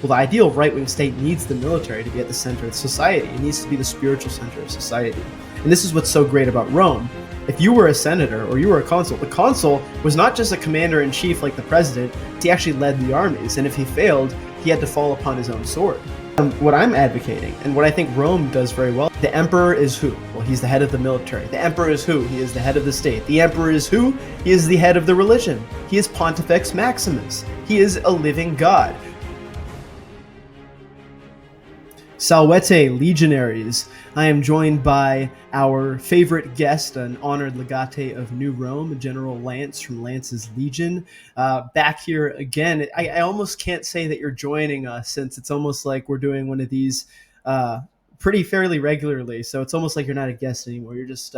Well, the ideal right-wing state needs the military to be at the center of society. It needs to be the spiritual center of society. And this is what's so great about Rome. If you were a senator or you were a consul, the consul was not just a commander-in-chief like the president, he actually led the armies. And if he failed, he had to fall upon his own sword. What I'm advocating, and what I think Rome does very well, the emperor is who? Well, he's the head of the military. The emperor is who? He is the head of the state. The emperor is who? He is the head of the religion. He is Pontifex Maximus. He is a living god. Salvete, legionaries. I am joined by our favorite guest, an honored legate of New Rome, General Lance from Lance's Legion. Back here again. I almost can't say that you're joining us, since it's almost like we're doing one of these pretty fairly regularly. So it's almost like you're not a guest anymore. You're just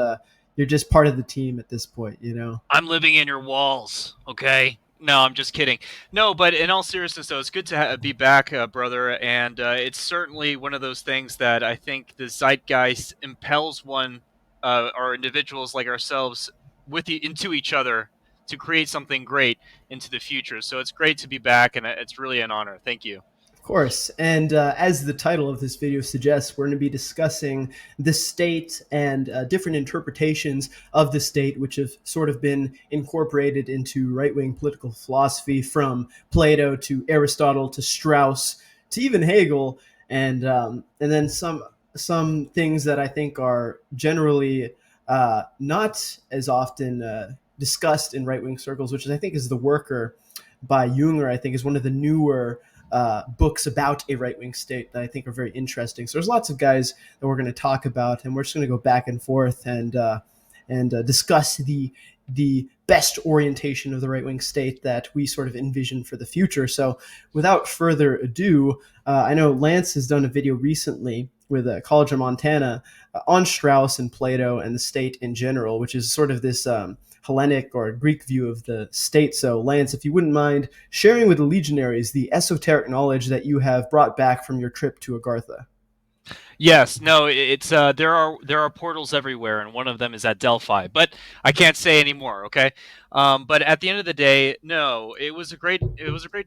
part of the team at this point, you know? I'm living in your walls, okay? No, I'm just kidding. No, but in all seriousness, though, it's good to be back, brother. And it's certainly one of those things that I think the zeitgeist impels one, or individuals like ourselves, into each other to create something great into the future. So it's great to be back, and it's really an honor. Thank you. Of course. And as the title of this video suggests, we're going to be discussing the state and different interpretations of the state, which have sort of been incorporated into right-wing political philosophy, from Plato to Aristotle to Strauss to even Hegel, and then some things that I think are generally not as often discussed in right-wing circles, which I think is The Worker by Junger. I think is one of the newer books about a right-wing state that I think are very interesting. So there's lots of guys that we're going to talk about, and we're just going to go back and forth and discuss the best orientation of the right-wing state that we sort of envision for the future. So without further ado, I know Lance has done a video recently with College of Montana on Strauss and Plato and the state in general, which is sort of this Hellenic or Greek view of the state. So, Lance, if you wouldn't mind sharing with the legionaries the esoteric knowledge that you have brought back from your trip to Agartha. Yes, no, it's there are portals everywhere, and one of them is at Delphi. But I can't say anymore, okay? But at the end of the day, no, it was a great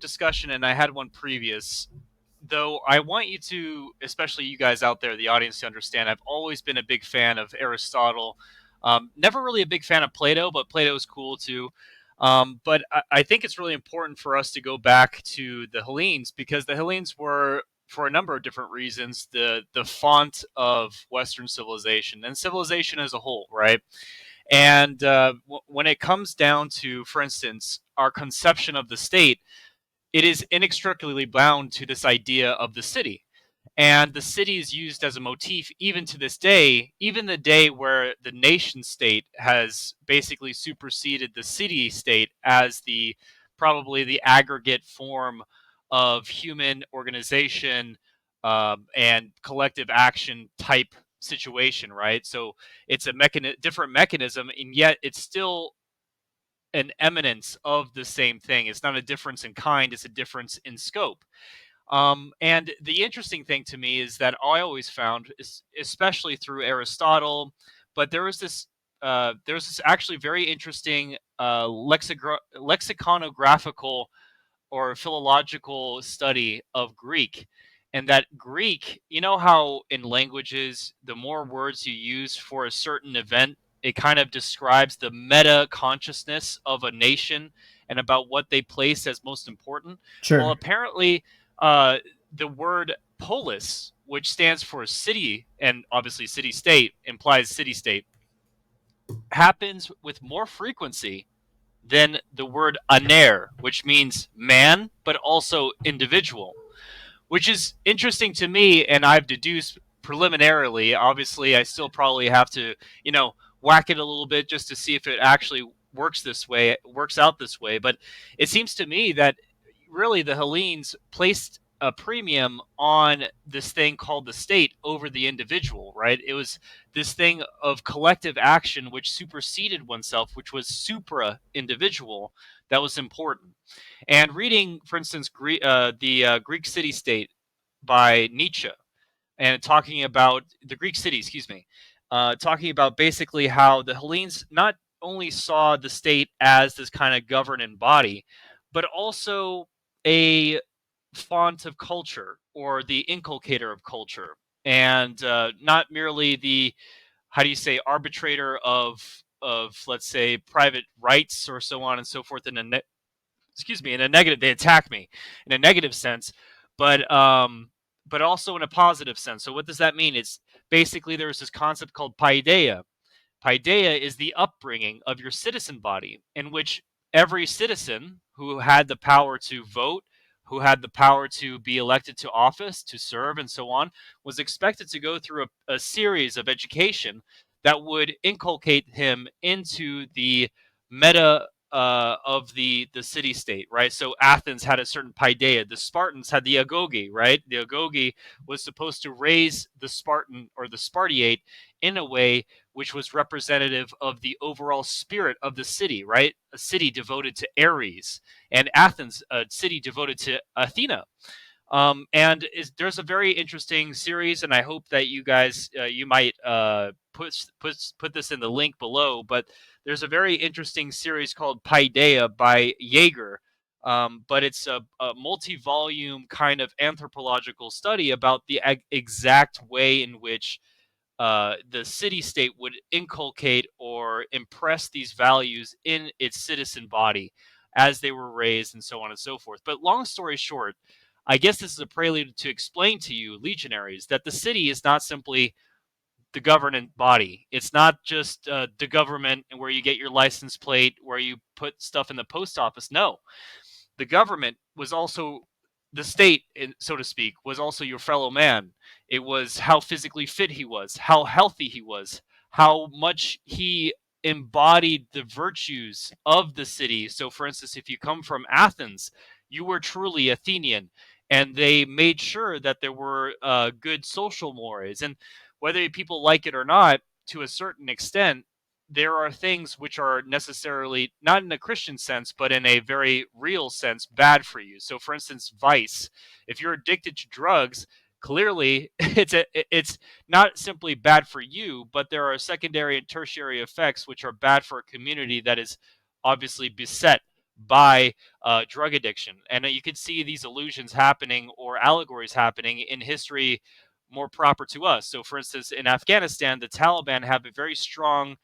discussion, and I had one previous. Though I want you to, especially you guys out there, the audience, to understand, I've always been a big fan of Aristotle. Never really a big fan of Plato, but Plato is cool too. But I think it's really important for us to go back to the Hellenes, because the Hellenes were, for a number of different reasons, the font of Western civilization and civilization as a whole, right? And when it comes down to, for instance, our conception of the state, it is inextricably bound to this idea of the city. And the city is used as a motif even to this day, even the day where the nation state has basically superseded the city state as the probably the aggregate form of human organization, and collective action type situation, right? So it's a different mechanism, and yet it's still an eminence of the same thing. It's not a difference in kind, it's a difference in scope. And the interesting thing to me is that I always found, especially through Aristotle, but there was this actually very interesting lexiconographical or philological study of Greek. And that Greek, you know how in languages, the more words you use for a certain event, it kind of describes the meta consciousness of a nation and about what they place as most important. Well, Sure. apparently, the word polis, which stands for city and obviously city state, implies city state, happens with more frequency than the word aner, which means man, but also individual, which is interesting to me. And I've deduced preliminarily, obviously, I still probably have to, whack it a little bit just to see if it actually works out this way. But it seems to me that really the Hellenes placed a premium on this thing called the state over the individual, right? It was this thing of collective action which superseded oneself, which was supra individual, that was important. And reading, for instance, the Greek city state by Nietzsche, and talking about the Greek city, excuse me, talking about basically how the Hellenes not only saw the state as this kind of governing body, but also a font of culture or the inculcator of culture, and not merely the, how do you say, arbitrator of let's say private rights or so on and so forth in a excuse me, in a negative, they attack me in a negative sense, but also in a positive sense. So what does that mean? It's basically, there's this concept called paideia. Paideia is the upbringing of your citizen body, in which every citizen who had the power to vote, who had the power to be elected to office, to serve, and so on, was expected to go through a series of education that would inculcate him into the meta of the city state, right? So Athens had a certain paideia. The Spartans had the agoge, right? The agoge was supposed to raise the Spartan or the Spartiate in a way which was representative of the overall spirit of the city, right? A city devoted to Ares, and Athens, a city devoted to Athena. There's a very interesting series, and I hope that you guys you might put this in the link below. But there's a very interesting series called Paideia by Jaeger. But it's a multi-volume kind of anthropological study about the exact way in which the city state would inculcate or impress these values in its citizen body as they were raised and so on and so forth. But long story short, I guess this is a prelude to explain to you, legionaries, that the city is not simply the government body. It's not just the government where you get your license plate, where you put stuff in the post office. No, the government was also the state, so to speak, was also your fellow man. It was how physically fit he was, how healthy he was, how much he embodied the virtues of the city. So, for instance, if you come from Athens, you were truly Athenian, and they made sure that there were good social mores. And whether people like it or not, to a certain extent, there are things which are necessarily not in a Christian sense, but in a very real sense, bad for you. So, for instance, vice. If you're addicted to drugs, clearly it's not simply bad for you, but there are secondary and tertiary effects which are bad for a community that is obviously beset by drug addiction. And you can see these illusions happening or allegories happening in history more proper to us. So, for instance, in Afghanistan, the Taliban have a very strong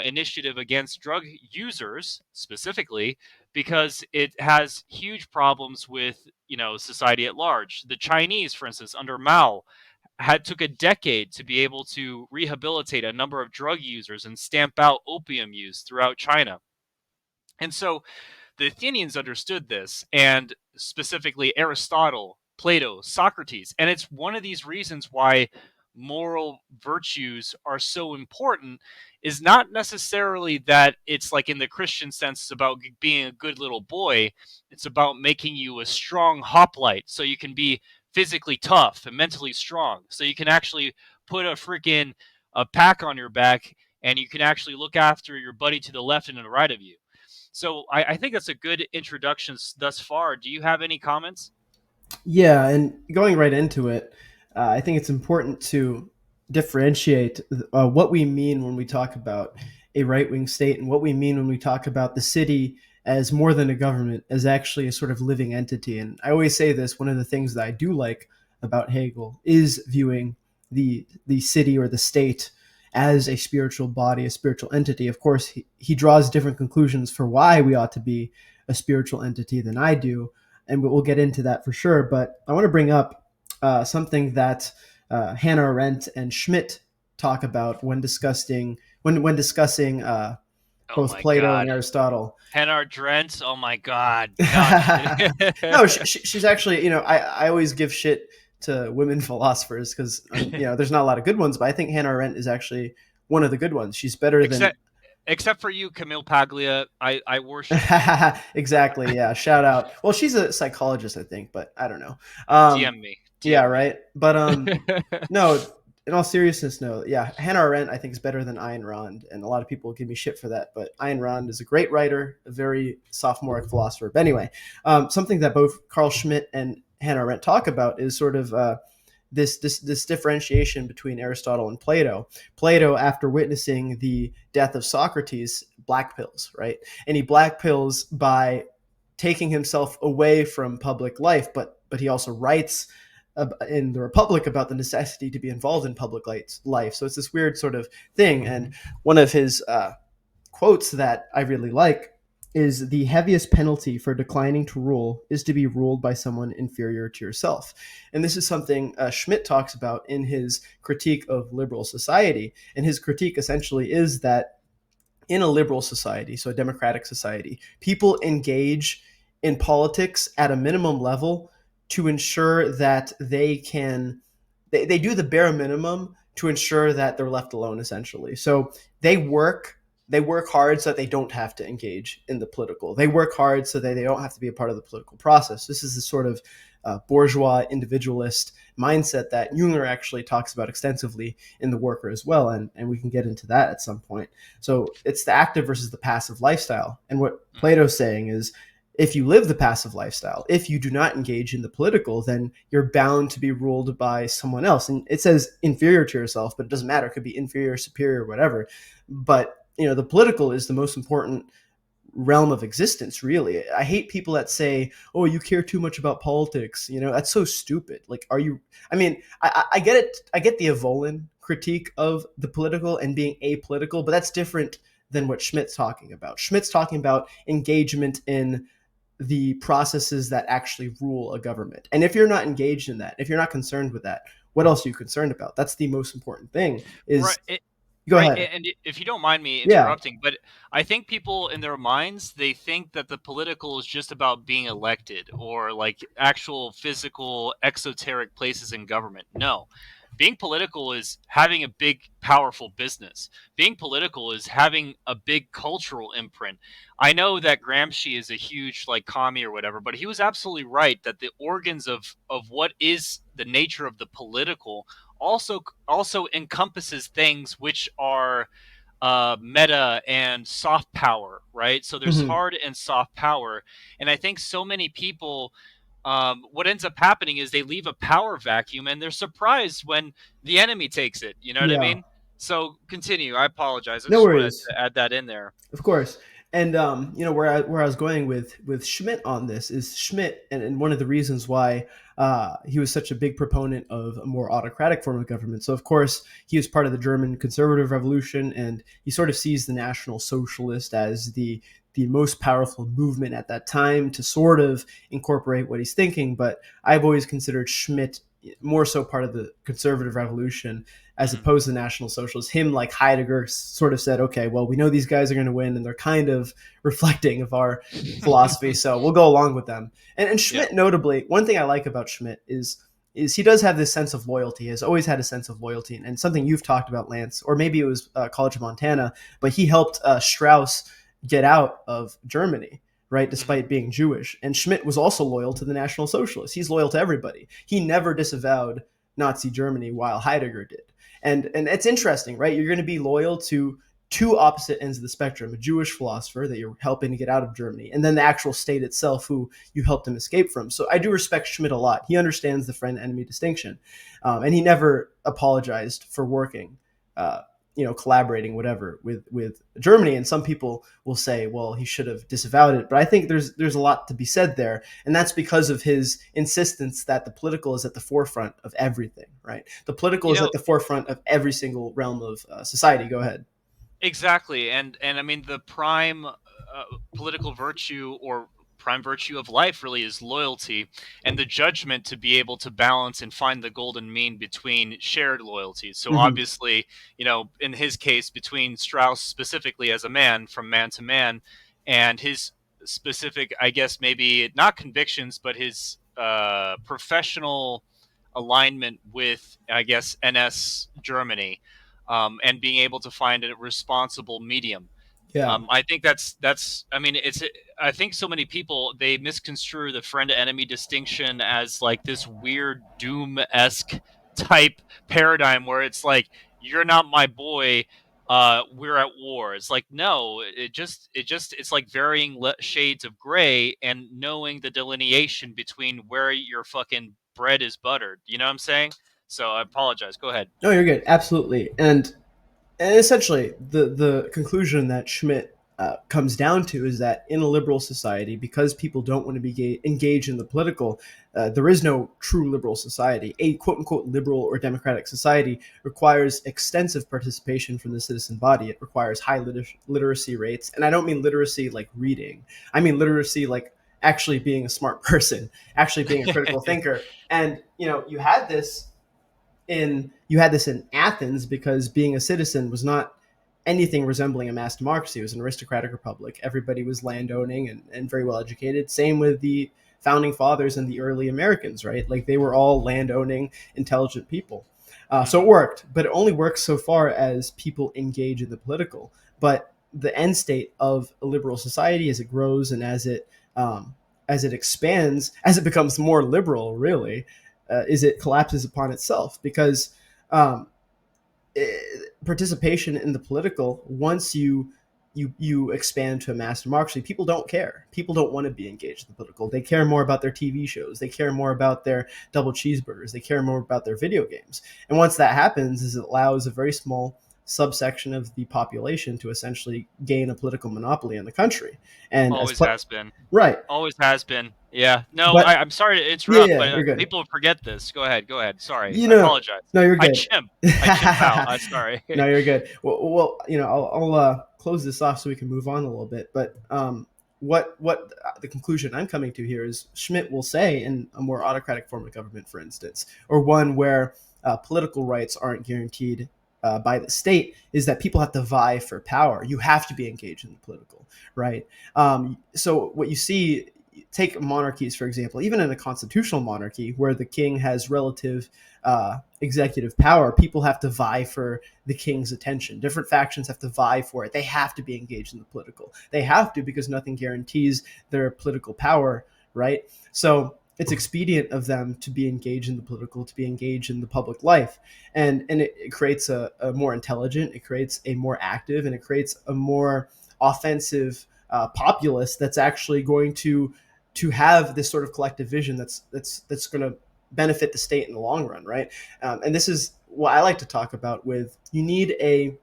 initiative against drug users specifically because it has huge problems with society at large. The Chinese, for instance, under Mao, had took a decade to be able to rehabilitate a number of drug users and stamp out opium use throughout China. And so the Athenians understood this, and specifically Aristotle, Plato, Socrates. And it's one of these reasons why moral virtues are so important, is not necessarily that it's like in the Christian sense, it's about being a good little boy. It's about making you a strong hoplite so you can be physically tough and mentally strong. So you can actually put a freaking a pack on your back and you can actually look after your buddy to the left and to the right of you. So I think that's a good introduction thus far. Do you have any comments? Yeah, and going right into it, I think it's important to differentiate what we mean when we talk about a right wing state and what we mean when we talk about the city as more than a government, as actually a sort of living entity. And I always say this, one of the things that I do like about Hegel is viewing the city or the state as a spiritual body, a spiritual entity. Of course, he draws different conclusions for why we ought to be a spiritual entity than I do, and we'll get into that for sure. But I want to bring up something that Hannah Arendt and Schmitt talk about when discussing Oh both my Plato and God. Aristotle. Hannah Drent. Oh my God. Gosh. No, she's actually, I always give shit to women philosophers because there's not a lot of good ones, but I think Hannah Arendt is actually one of the good ones. She's better than except except for you, Camille Paglia. I worship you. exactly. Yeah. Shout out. Well, she's a psychologist, I think, but I don't know. DM me. Yeah. DM me. Right. But no. In all seriousness, no. Yeah, Hannah Arendt I think is better than Ayn Rand, and a lot of people give me shit for that. But Ayn Rand is a great writer, a very sophomoric philosopher. But anyway, something that both Carl Schmitt and Hannah Arendt talk about is sort of this differentiation between Aristotle and Plato. Plato, after witnessing the death of Socrates, black pills, right? And he black pills by taking himself away from public life, but but he also writes in the Republic about the necessity to be involved in public life. So it's this weird sort of thing. And one of his quotes that I really like is the heaviest penalty for declining to rule is to be ruled by someone inferior to yourself. And this is something Schmitt talks about in his critique of liberal society. And his critique essentially is that in a liberal society, so a democratic society, people engage in politics at a minimum level to ensure that they do the bare minimum to ensure that they're left alone essentially. So they work they work hard so that they don't have to engage in the political. They work hard so that they don't have to be a part of the political process. This is the sort of bourgeois individualist mindset that Junger actually talks about extensively in The Worker as well, and we can get into that at some point. So it's the active versus the passive lifestyle. And what Plato's saying is if you live the passive lifestyle, if you do not engage in the political, then you're bound to be ruled by someone else. And it says inferior to yourself, but it doesn't matter. It could be inferior, superior, whatever. But the political is the most important realm of existence, really. I hate people that say, oh, you care too much about politics. That's so stupid. Like, are you I mean, I get it. I get the Evolan critique of the political and being apolitical, but that's different than what Schmitt's talking about. Schmitt's talking about engagement in the processes that actually rule a government. And if you're not engaged in that, if you're not concerned with that, what else are you concerned about? That's the most important thing. Right. Is Go Right, ahead. and if you don't mind me Yeah. interrupting, but I think people in their minds, they think that the political is just about being elected or like actual physical exoteric places in government. No. Being political is having a big powerful business. Being political is having a big cultural imprint. I know that Gramsci is a huge like commie or whatever, but he was absolutely right that the organs of what is the nature of the political also encompasses things which are meta and soft power, right? So there's Hmm. hard and soft power, and I think so many people. What ends up happening is they leave a power vacuum, and they're surprised when the enemy takes it. You know what I Yeah. mean? So continue. I apologize. I No just wanted worries. to add that in there. Of course. And where I was going with Schmitt on this is Schmitt, and one of the reasons why he was such a big proponent of a more autocratic form of government. So of course he was part of the German conservative revolution, and he sort of sees the National Socialist as the most powerful movement at that time to sort of incorporate what he's thinking. But I've always considered Schmitt more so part of the conservative revolution as Hmm. opposed to National Socialists. Him, like Heidegger, sort of said, okay, well, we know these guys are going to win, and they're kind of reflecting of our philosophy, so we'll go along with them. And Yeah. Schmitt, notably, one thing I like about Schmitt is he does have this sense of loyalty. He has always had a sense of loyalty, and something you've talked about, Lance, or maybe it was College of Montana, but he helped Strauss get out of Germany, right, Hmm. despite being Jewish. And Schmitt was also loyal to the National Socialists. He's loyal to everybody. He never disavowed Nazi Germany while Heidegger did. And it's interesting, right? You're going to be loyal to two opposite ends of the spectrum: a Jewish philosopher that you're helping to get out of Germany, and then the actual state itself, who you helped him escape from. So I do respect Schmitt a lot. He understands the friend enemy distinction, and he never apologized for working. Collaborating, whatever, with Germany. And some people will say, well, he should have disavowed it. But I think there's a lot to be said there, and that's because of his insistence that the political is at the forefront of everything. Right, the political You is know, at the forefront of every single realm of society. Go ahead. exactly, and I mean the prime political virtue or prime virtue of life really is loyalty and the judgment to be able to balance and find the golden mean between shared loyalties. So Hmm. obviously, in his case, between Strauss specifically as a man, from man to man, and his specific, I guess maybe not convictions, but his professional alignment with, I guess, NS Germany, and being able to find a responsible medium. Yeah. I think that's. I mean, it's. I think so many people they misconstrue the friend enemy distinction as like this weird doom esque type paradigm where it's like you're not my boy. We're at war. It's like no. It's like varying shades of gray and knowing the delineation between where your fucking bread is buttered. You know what I'm saying? So I apologize. Go ahead. No, you're good. Absolutely. And essentially, the conclusion that Schmitt comes down to is that in a liberal society, because people don't want to be engaged in the political, there is no true liberal society. A quote unquote liberal or democratic society requires extensive participation from the citizen body. It requires high literacy rates. And I don't mean literacy like reading, I mean literacy like actually being a smart person, actually being a critical thinker. And, you had this in Athens because being a citizen was not anything resembling a mass democracy. It was an aristocratic republic. Everybody was landowning and very well educated. Same with the founding fathers and the early Americans, right? Like they were all landowning, intelligent people. So it worked, but it only works so far as people engage in the political. But the end state of a liberal society, as it grows and as it expands, as it becomes more liberal, really, is it collapses upon itself because um, participation in the political, once you expand to a mass democracy, people don't care. People don't want to be engaged in the political. They care more about their TV shows. They care more about their double cheeseburgers. They care more about their video games. And once that happens, is it allows a very small subsection of the population to essentially gain a political monopoly in the country. And Always has been. right, Always has been. Yeah. No, but I'm sorry to yeah, interrupt, yeah, but you're good. people forget this. Go ahead. Go ahead. Sorry. You I know, apologize. no, you're I good. chimp. I chimp out. Sorry. No, you're good. Well, I'll close this off so we can move on a little bit. But what the conclusion I'm coming to here is Schmitt will say in a more autocratic form of government, for instance, or one where political rights aren't guaranteed by the state, is that people have to vie for power. You have to be engaged in the political, right? So what you see, take monarchies, for example, even in a constitutional monarchy where the king has relative executive power, people have to vie for the king's attention. Different factions have to vie for it. They have to be engaged in the political. They have to, because nothing guarantees their political power, right? So it's expedient of them to be engaged in the political, to be engaged in the public life. And it creates a more intelligent, it creates a more active, and it creates a more offensive populace that's actually going to have this sort of collective vision that's going to benefit the state in the long run, right? And this is what I like to talk about with, you need a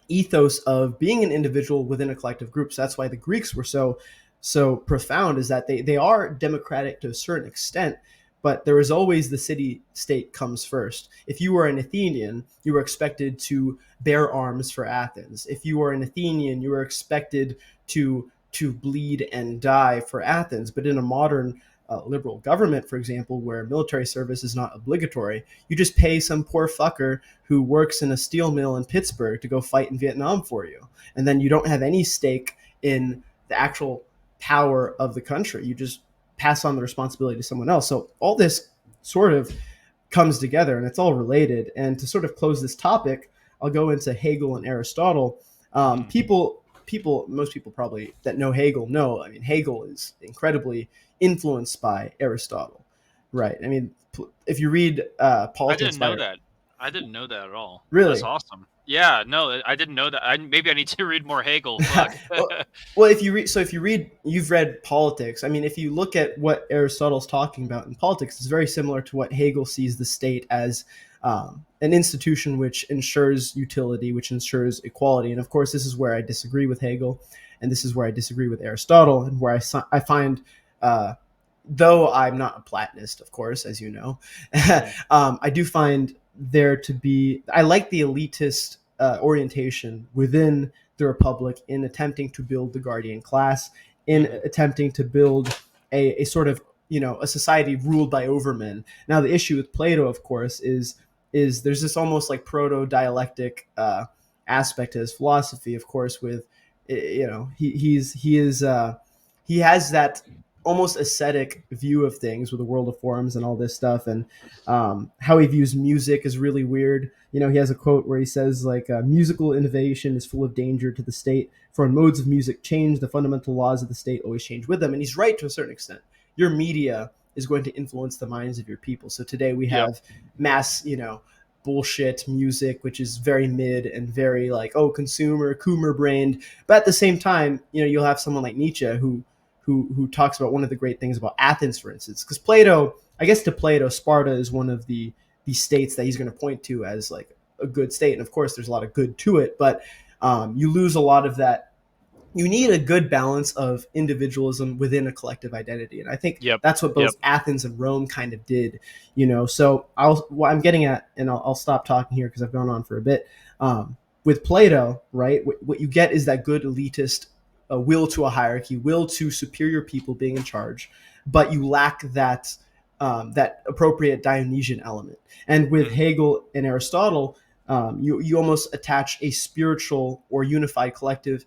ethos of being an individual within a collective group. So that's why the Greeks were so profound, is that they are democratic to a certain extent, but there is always the city state comes first. If you were an Athenian, you were expected to bear arms for Athens. If you were an Athenian, you were expected to bleed and die for Athens. But in a modern liberal government, for example, where military service is not obligatory, you just pay some poor fucker who works in a steel mill in Pittsburgh to go fight in Vietnam for you. And then you don't have any stake in the actual power of the country. You just pass on the responsibility to someone else. So all this sort of comes together and it's all related. And to sort of close this topic, I'll go into Hegel and Aristotle. Most people probably that know Hegel know, I mean, Hegel is incredibly influenced by Aristotle, right? I mean, if you read I Politics didn't know by that. I didn't know that at all. That's really, awesome. Yeah, no, I didn't know that. Maybe I need to read more Hegel. Fuck. well, you've read Politics. I mean, if you look at what Aristotle's talking about in Politics, it's very similar to what Hegel sees the state as, an institution which ensures utility, which ensures equality. And of course, this is where I disagree with Hegel, and this is where I disagree with Aristotle, and where I find, though I'm not a Platonist, of course, as you know, I do find there to be, I like the elitist orientation within the Republic in attempting to build the guardian class, in attempting to build a sort of, a society ruled by overmen. Now, the issue with Plato, of course, is there's this almost like proto dialectic aspect to his philosophy. Of course, with, he has that almost ascetic view of things with the world of forms and all this stuff, and how he views music is really weird. He has a quote where he says, like, musical innovation is full of danger to the state, for when modes of music change, the fundamental laws of the state always change with them. And he's right to a certain extent. Your media is going to influence the minds of your people. So today we have mass, bullshit music, which is very mid and very like, oh, consumer, coomer brained. But at the same time, you'll have someone like Nietzsche who talks about one of the great things about Athens, for instance, because Plato, I guess to Plato, Sparta is one of the states that he's going to point to as like a good state. And of course, there's a lot of good to it, but you lose a lot of that you need a good balance of individualism within a collective identity, and I think Yep. that's what Yep. both Athens and Rome kind of did. So what I'm getting at, and I'll stop talking here because I've gone on for a bit. With Plato, right, what you get is that good elitist will to a hierarchy, will to superior people being in charge, but you lack that appropriate Dionysian element. And with Mhm. Hegel and Aristotle, you almost attach a spiritual or unified collective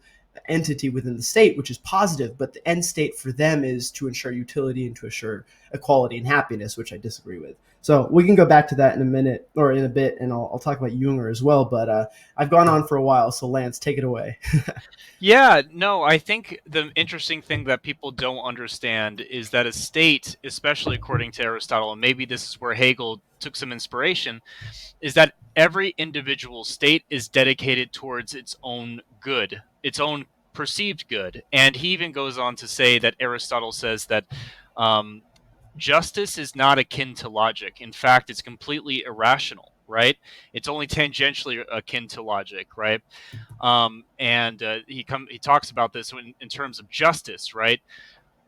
entity within the state, which is positive, but the end state for them is to ensure utility and to assure equality and happiness, which I disagree with. So we can go back to that in a minute or in a bit, and I'll talk about Junger as well. But I've gone on for a while, so Lance, take it away. Yeah, no, I think the interesting thing that people don't understand is that a state, especially according to Aristotle, and maybe this is where Hegel took some inspiration, is that every individual state is dedicated towards its own good, its own perceived good. And he even goes on to say that Aristotle says that um, justice is not akin to logic. In fact, it's completely irrational, right? It's only tangentially akin to logic, right? And he talks about this in terms of justice, right?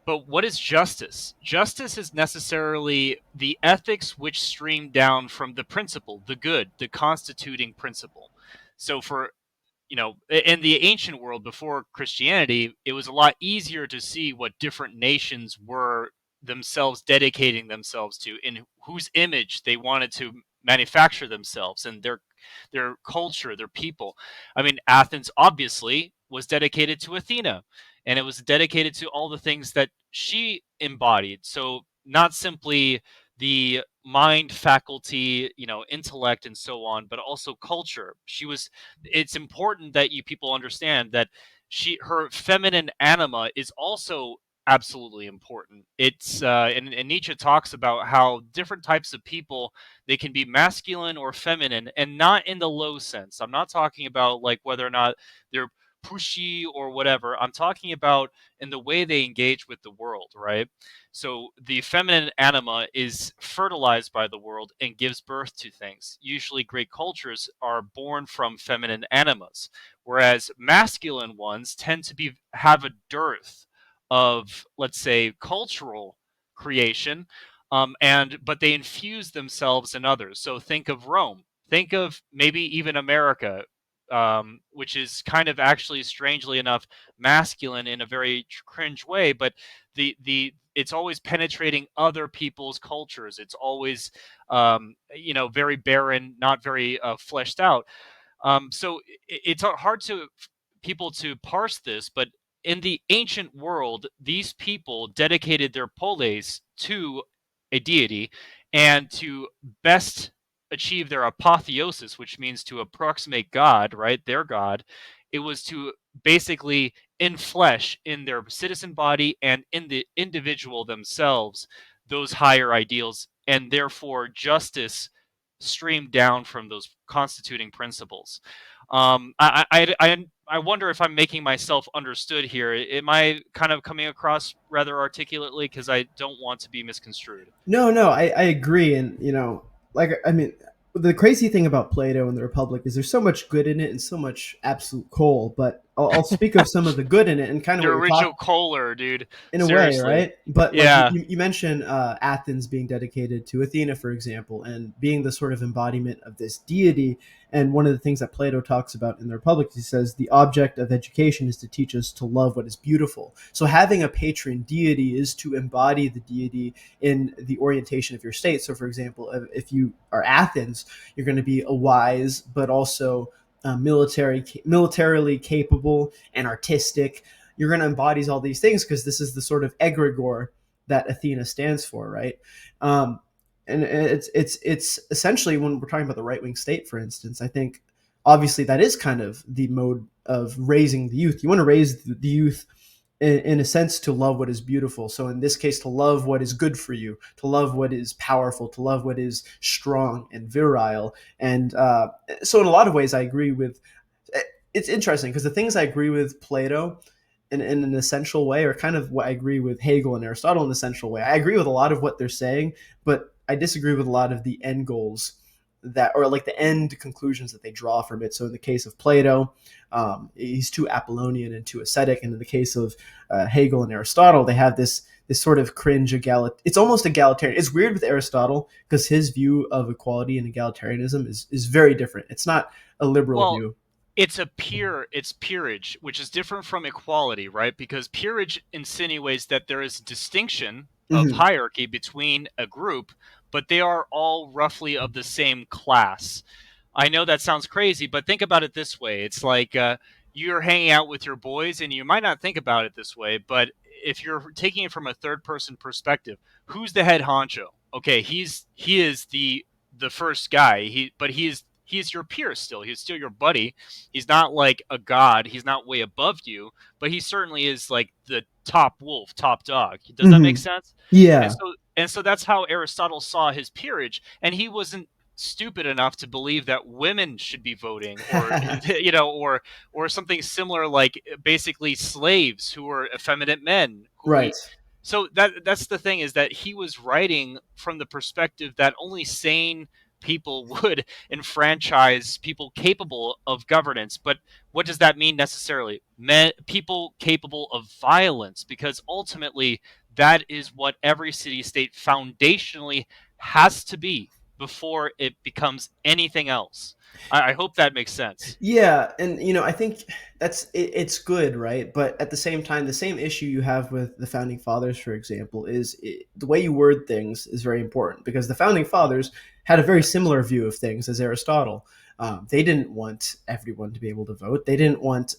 But what is justice? Justice is necessarily the ethics which stream down from the principle, the good, the constituting principle. So for in the ancient world before Christianity, it was a lot easier to see what different nations were themselves dedicating themselves to, in whose image they wanted to manufacture themselves and their culture, their people. I mean, Athens obviously was dedicated to Athena, and it was dedicated to all the things that she embodied. So not simply the mind faculty, intellect and so on, but also culture. It's important that you people understand that her feminine anima is also absolutely important. It's and Nietzsche talks about how different types of people, they can be masculine or feminine, and not in the low sense. I'm not talking about like whether or not they're pushy or whatever. I'm talking about in the way they engage with the world, right? So the feminine anima is fertilized by the world and gives birth to things. Usually, great cultures are born from feminine animas, whereas masculine ones tend to have a dearth of, let's say, cultural creation, and but they infuse themselves in others. So think of Rome. Think of maybe even America, which is kind of actually, strangely enough, masculine in a very cringe way, but the it's always penetrating other people's cultures. It's always very barren, not very fleshed out. So it's hard to people to parse this, but in the ancient world, these people dedicated their polis to a deity, and to best achieve their apotheosis, which means to approximate God, right? Their God. It was to basically in flesh, in their citizen body, and in the individual themselves, those higher ideals, and therefore justice streamed down from those constituting principles. I wonder if I'm making myself understood here. Am I kind of coming across rather articulately? Because I don't want to be misconstrued. No, no, I agree, and like I mean, the crazy thing about Plato and the Republic is there's so much good in it and so much absolute coal. But I'll speak of some of the good in it and kind of The what you're talking original Kohler, dude. in a way, Seriously. right? But like Yeah. you mentioned Athens being dedicated to Athena, for example, and being the sort of embodiment of this deity. And one of the things that Plato talks about in the Republic, he says the object of education is to teach us to love what is beautiful. So having a patron deity is to embody the deity in the orientation of your state. So, for example, if you are Athens, you're going to be a wise but also militarily capable and artistic. You're going to embody all these things because this is the sort of egregore that Athena stands for, right? Um, and it's essentially, when we're talking about the right wing state, for instance, I think obviously that is kind of the mode of raising the youth. You want to raise the youth in a sense to love what is beautiful. So in this case, to love what is good for you, to love what is powerful, to love what is strong and virile. And so in a lot of ways, I agree with. It's interesting because the things I agree with Plato in an essential way are kind of what I agree with Hegel and Aristotle in an essential way. I agree with a lot of what they're saying, but I disagree with a lot of the end goals that, or like the end conclusions that they draw from it. So in the case of Plato, he's too Apollonian and too ascetic, and in the case of Hegel and Aristotle, they have this sort of cringe it's almost egalitarian. It's weird with Aristotle because his view of equality and egalitarianism is very different. It's not a liberal Well, view. it's peerage, which is different from equality, right? Because peerage insinuates that there is distinction of Mm-hmm. hierarchy between a group, but they are all roughly of the same class. I know that sounds crazy, but think about it this way. It's like you're hanging out with your boys, and you might not think about it this way, but if you're taking it from a third person perspective, who's the head honcho? Okay, he is the first guy. He's your peer still. He's still your buddy. He's not like a god. He's not way above you, but he certainly is like the top wolf, top dog. Does that make Mm-hmm. sense? And Yeah. so that's how Aristotle saw his peerage, and he wasn't stupid enough to believe that women should be voting, or or something similar, like basically slaves who were effeminate men who. Right. So that's the thing, is that he was writing from the perspective that only sane people would enfranchise people capable of governance. But what does that mean necessarily? People capable of violence, because ultimately that is what every city state foundationally has to be before it becomes anything else. I hope that makes sense. Yeah, and I think it's good, right? But at the same time, the same issue you have with the founding fathers, for example, is the way you word things is very important, because the founding fathers had a very similar view of things as Aristotle. They didn't want everyone to be able to vote. They didn't want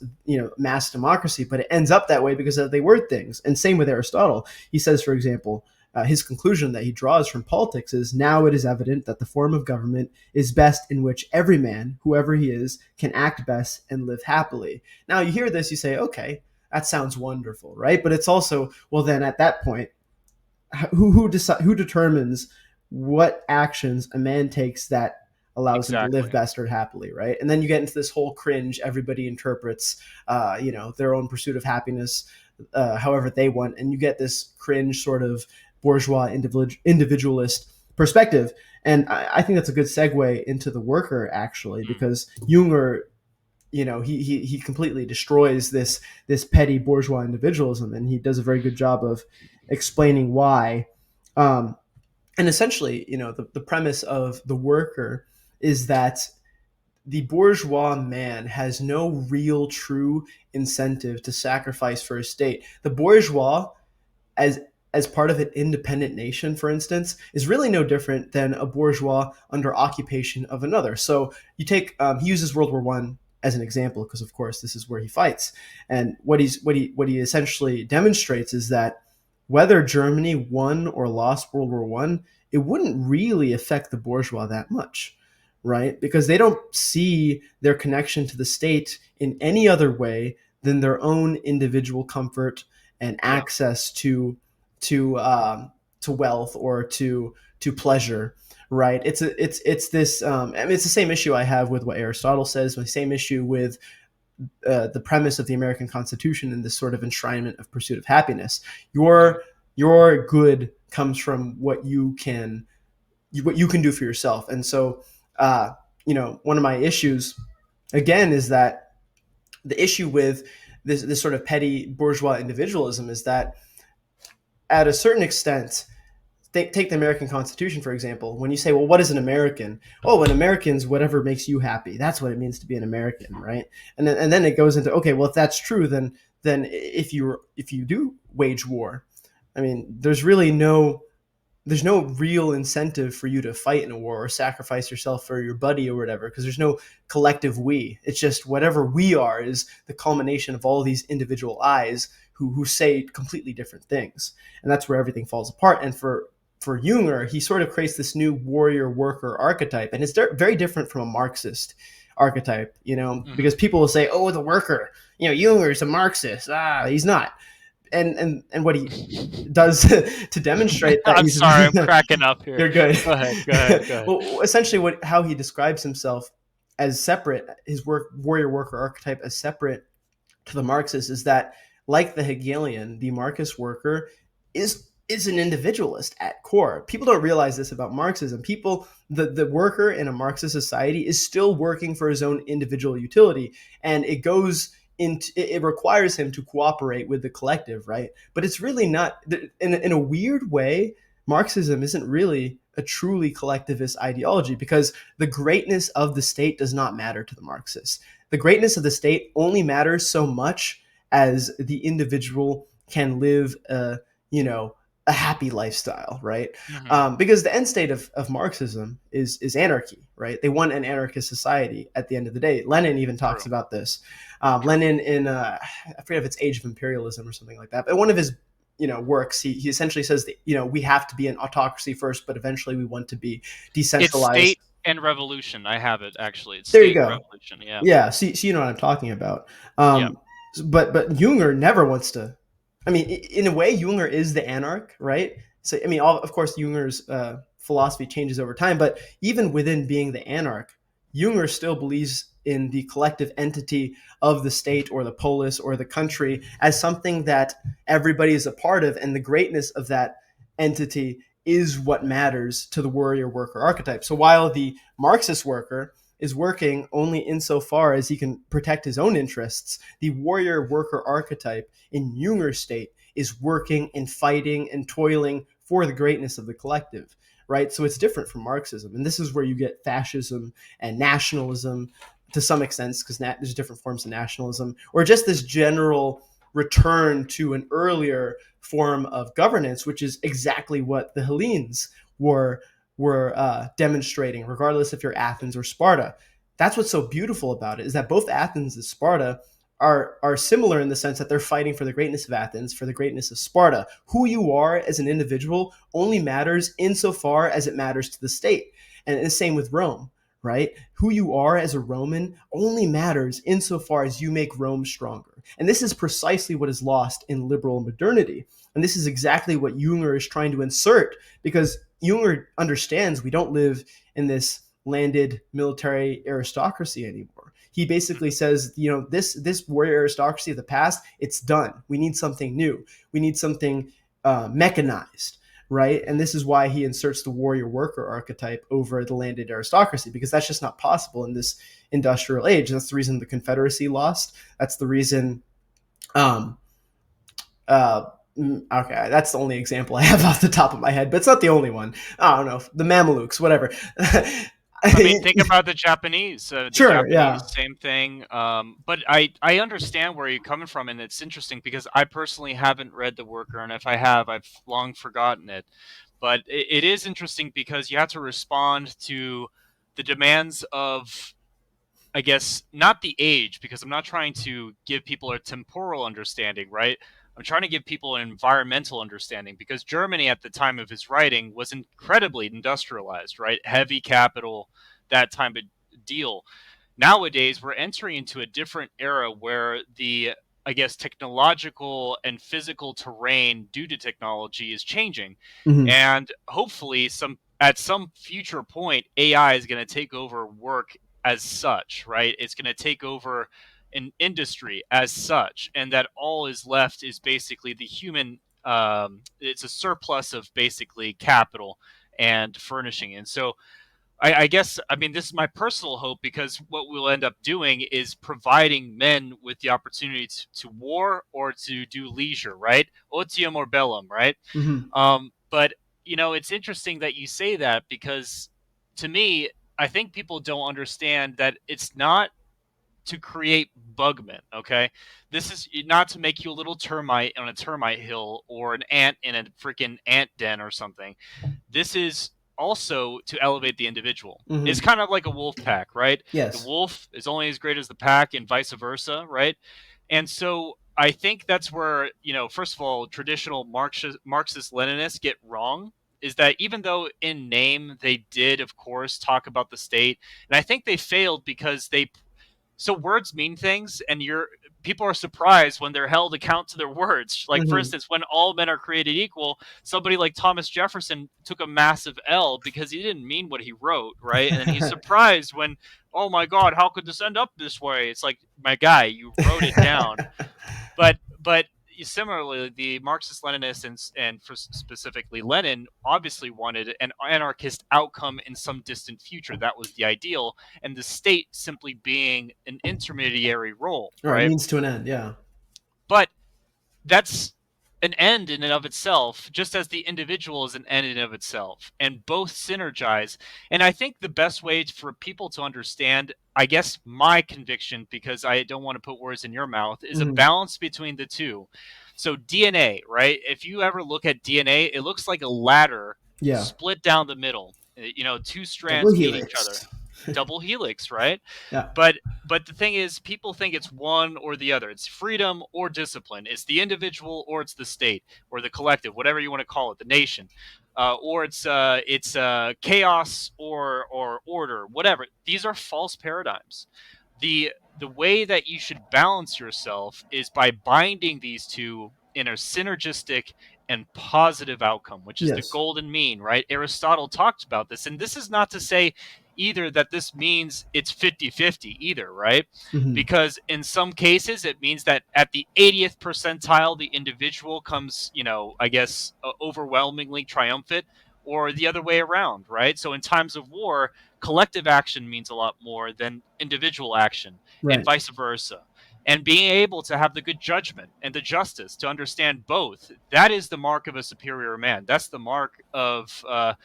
mass democracy, but it ends up that way because they word things. And same with Aristotle. He says, for example, his conclusion that he draws from politics is, now it is evident that the form of government is best in which every man, whoever he is, can act best and live happily. Now you hear this, you say, okay, that sounds wonderful, right? But it's also, well, then at that point, who determines what actions a man takes that allows him to live Exactly. best or happily, right? And then you get into this whole cringe. Everybody interprets, their own pursuit of happiness, however they want, and you get this cringe sort of bourgeois individualist perspective. And I think that's a good segue into the worker, actually, Mm, because Junger, he completely destroys this petty bourgeois individualism, and he does a very good job of explaining why. Um, and essentially, the premise of the worker is that the bourgeois man has no real true incentive to sacrifice for his state. The bourgeois, as as part of an independent nation, for instance, is really no different than a bourgeois under occupation of another. So you take he uses World War One as an example because, of course, this is where he fights, and what he essentially demonstrates is that whether Germany won or lost World War One, it wouldn't really affect the bourgeois that much, right? Because they don't see their connection to the state in any other way than their own individual comfort and yeah. access to to wealth or to pleasure, right? It's this. I mean, it's the same issue I have with what Aristotle says. The same issue with the premise of the American Constitution and this sort of enshrinement of pursuit of happiness. Mhm. Your good comes from what you can do for yourself. And so, one of my issues again is that the issue with this sort of petty bourgeois individualism is that at a certain extent, take the American Constitution, for example. When you say, well, what is an American? Oh, an American's whatever makes you happy. That's what it means to be an American, right? And then it goes into, okay, well, if that's true, then if you do wage war, I mean, there's no real incentive for you to fight in a war or sacrifice yourself for your buddy or whatever, because there's no collective we. It's just whatever we are is the culmination of all these individual I's who say completely different things, and that's where everything falls apart. And for Junger, he sort of creates this new warrior worker archetype, and it's very different from a Marxist archetype, Mhm. because people will say, "Oh, the worker, Junger's a Marxist." He's not. And what he does to demonstrate that I'm he's sorry, I'm cracking up here. you're good. Go ahead. Go ahead. Go ahead. Well, essentially, how he describes himself as separate, his warrior worker archetype as separate to the Marxist, is that, like the Hegelian, the Marxist worker is is an individualist at core. People don't realize this about Marxism. The worker in a Marxist society is still working for his own individual utility, and it requires him to cooperate with the collective, right? But it's really not, in a weird way, Marxism isn't really a truly collectivist ideology, because the greatness of the state does not matter to the Marxists. The greatness of the state only matters so much as the individual can live a happy lifestyle, right? Hmm. Because the end state of Marxism is anarchy, right? They want an anarchist society at the end of the day. Lenin even talks True. about this. True. Lenin in I forget if it's Age of Imperialism or something like that, but one of his works, he essentially says that we have to be an autocracy first, but eventually we want to be It's decentralized. state and revolution. I have it actually. It's There you state and go. revolution. Yeah. Yeah, so you know what I'm talking about. Yeah. But Junger never wants to. I mean, in a way, Junger is the anarch, right? So I mean, of course, Junger's philosophy changes over time, but even within being the anarch, Junger still believes in the collective entity of the state or the polis or the country as something that everybody is a part of, and the greatness of that entity is what matters to the warrior worker archetype. So while the Marxist worker is working only insofar as he can protect his own interests, the warrior worker archetype in Junger's state is working and fighting and toiling for the greatness of the collective, right? So it's different from Marxism. And this is where you get fascism and nationalism to some extent, because there's different forms of nationalism, or just this general return to an earlier form of governance, which is exactly what the Hellenes were demonstrating, regardless if you're Athens or Sparta. That's what's so beautiful about it, is that both Athens and Sparta are similar in the sense that they're fighting for the greatness of Athens, for the greatness of Sparta. Who you are as an individual only matters insofar as it matters to the state. And the same with Rome, right? Who you are as a Roman only matters insofar as you make Rome stronger. And this is precisely what is lost in liberal modernity. And this is exactly what Junger is trying to insert, because Junger understands we don't live in this landed military aristocracy anymore. He basically says, this warrior aristocracy of the past, it's done. We need something new. We need something mechanized, right? And this is why he inserts the warrior worker archetype over the landed aristocracy, because that's just not possible in this industrial age. That's the reason the Confederacy lost. That's the reason um, uh, okay, that's the only example I have off the top of my head, but it's not the only one. I don't know, the Mamelukes, whatever. I mean, think about the Japanese. The Sure, Japanese, yeah. same thing. But I understand where you're coming from, and it's interesting because I personally haven't read The Worker, and if I have, I've long forgotten it. But it is interesting because you have to respond to the demands of, I guess, not the age, because I'm not trying to give people a temporal understanding, right? I'm trying to give people an environmental understanding, because Germany at the time of his writing was incredibly industrialized, right? Heavy capital, that type of deal. Nowadays, we're entering into a different era where the, I guess, technological and physical terrain due to technology is changing. Hmm. And hopefully at some future point, AI is going to take over work as such, right? It's going to take over an industry as such, and that all is left is basically the human. It's a surplus of basically capital and furnishing, and so I guess, I mean, this is my personal hope, because what we'll end up doing is providing men with the opportunity to war or to do leisure, right? Otium or bellum, right? Hmm. But it's interesting that you say that, because to me, I think people don't understand that it's not to create bugmen. Okay, this is not to make you a little termite on a termite hill or an ant in a freaking ant den or something. This is also to elevate the individual. It's Hmm. kind of like a wolf pack, right? The Yes. wolf is only as great as the pack, and vice versa, right? And so I think that's where, first of all, traditional Marxist Leninists get wrong, is that even though in name they did, of course, talk about the state, and I think they failed because so words mean things, and people are surprised when they're held account to their words. Like, for Hmm. instance, when all men are created equal, somebody like Thomas Jefferson took a massive L because he didn't mean what he wrote, right? And then he's surprised when, oh my god, how could this end up this way? It's like, my guy, you wrote it down. But similarly, the Marxist-Leninists and for specifically Lenin obviously wanted an anarchist outcome in some distant future. That was the ideal, and the state simply being an intermediary role, All right, right? means to an end. Yeah. But that's an end in and of itself, just as the individual is an end in and of itself, and both synergize. And I think the best way for people to understand, I guess, my conviction, because I don't want to put words in your mouth, is a Hmm. balance between the two. So DNA, right? If you ever look at DNA, it looks like a ladder Yeah. split down the middle. Two Double strands meet each other. helix. Double helix, right? Yeah. But but the thing is, people think it's one or the other. It's freedom or discipline. It's the individual or it's the state or the collective, whatever you want to call it, the nation, or it's chaos or order, whatever. These are false paradigms. The way that you should balance yourself is by binding these two in a synergistic and positive outcome, which is the Yes. golden mean, right? Aristotle talked about this. And this is not to say either that this means it's 50-50 either, right? Hmm. Because in some cases it means that at the 80th percentile the individual comes, I guess, overwhelmingly triumphant, or the other way around, right? So in times of war, collective action means a lot more than individual action, and Right. vice versa. And being able to have the good judgment and the justice to understand both, that is the mark of a superior man. That's the mark of a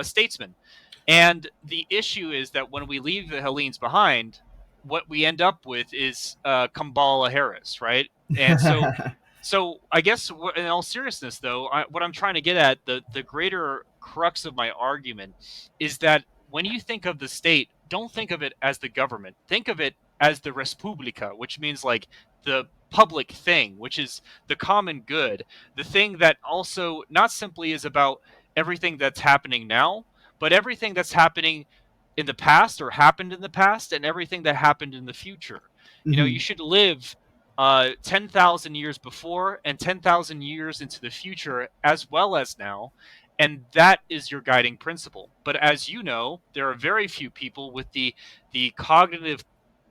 statesman. And the issue is that when we leave the Hellenes behind, what we end up with is Kamala Harris, right? And so I guess in all seriousness, though, what I'm trying to get at, the greater crux of my argument, is that when you think of the state, don't think of it as the government. Think of it as the Respublica, which means like the public thing, which is the common good, the thing that also not simply is about everything that's happening now, but everything that's happening in the past or happened in the past, and everything that happened in the future. You Hmm. should live 10,000 years before and 10,000 years into the future as well as now. And that is your guiding principle. But as you know, there are very few people with the cognitive,